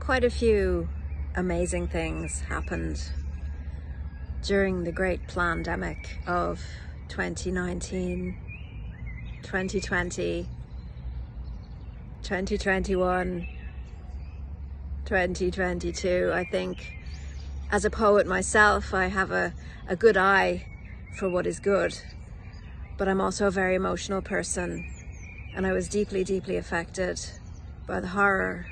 quite a few amazing things happened during the great pandemic of 2019, 2020, 2021, 2022. I think as a poet myself, I have a good eye for what is good, but I'm also a very emotional person, and I was deeply, deeply affected by the horror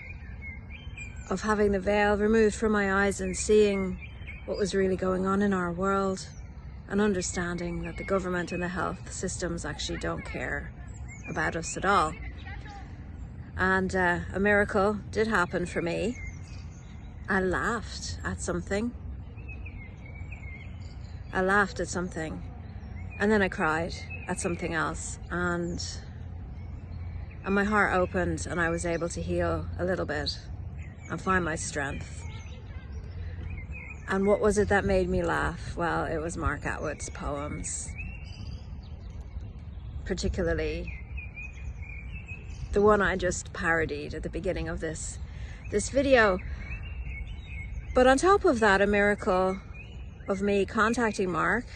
of having the veil removed from my eyes and seeing what was really going on in our world, and understanding that the government and the health systems actually don't care about us at all. And a miracle did happen for me. I laughed at something. I laughed at something, and then I cried at something else, and my heart opened, and I was able to heal a little bit and find my strength. And what was it that made me laugh? Well, it was Mark Attwood's poems, particularly the one I just parodied at the beginning of this video. But on top of that, a miracle of me contacting Mark,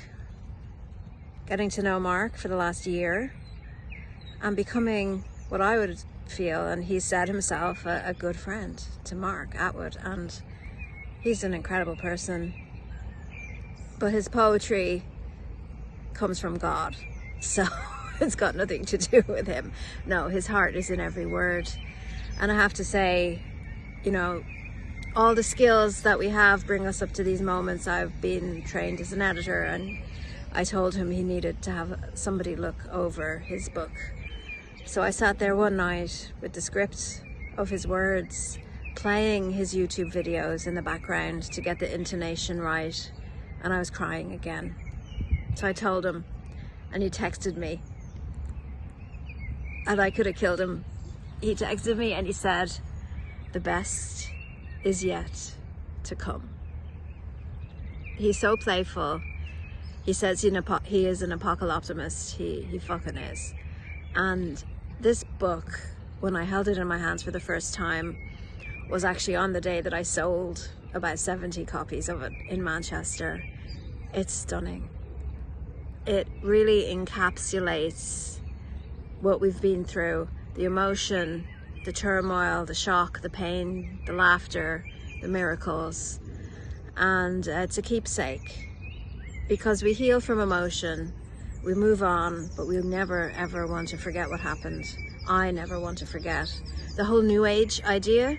getting to know Mark for the last year, and becoming what I would feel, and he said himself, a good friend to Mark Attwood. And he's an incredible person, but his poetry comes from God, so it's got nothing to do with him. No, his heart is in every word. And I have to say, you know, all the skills that we have bring us up to these moments. I've been trained as an editor, and I told him he needed to have somebody look over his book. So I sat there one night with the script of his words, playing his YouTube videos in the background to get the intonation right, and I was crying again. So I told him, and he texted me, and I could have killed him. He texted me and he said, "The best is yet to come." He's so playful. He says he is an apocalyptimist. He fucking is. And this book, when I held it in my hands for the first time, was actually on the day that I sold about 70 copies of it in Manchester. It's stunning. It really encapsulates what we've been through, the emotion, the turmoil, the shock, the pain, the laughter, the miracles. And it's a keepsake, because we heal from emotion, we move on, but we'll never ever want to forget what happened. I never want to forget. The whole New Age idea,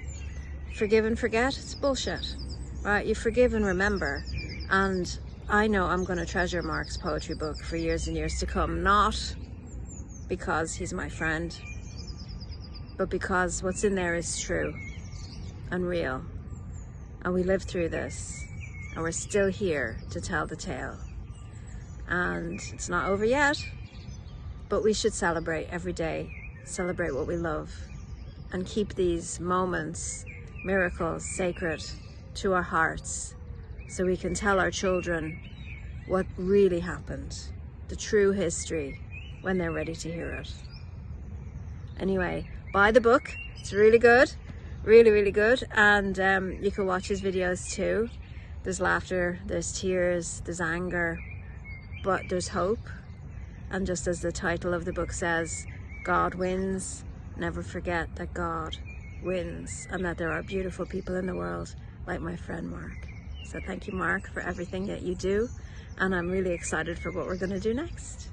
forgive and forget, it's bullshit, right? You forgive and remember. And I know I'm going to treasure Mark's poetry book for years and years to come, not because he's my friend, but because what's in there is true and real. And we lived through this, and we're still here to tell the tale. And it's not over yet, but we should celebrate every day, celebrate what we love, and keep these moments, miracles, sacred to our hearts, so we can tell our children what really happened, the true history, when they're ready to hear it. Anyway, buy the book. It's really good, really, really good. And you can watch his videos too. There's laughter, there's tears, there's anger, but there's hope. And just as the title of the book says, God wins. Never forget that God wins, and that there are beautiful people in the world like my friend Mark. So thank you, Mark, for everything that you do, and I'm really excited for what we're going to do next.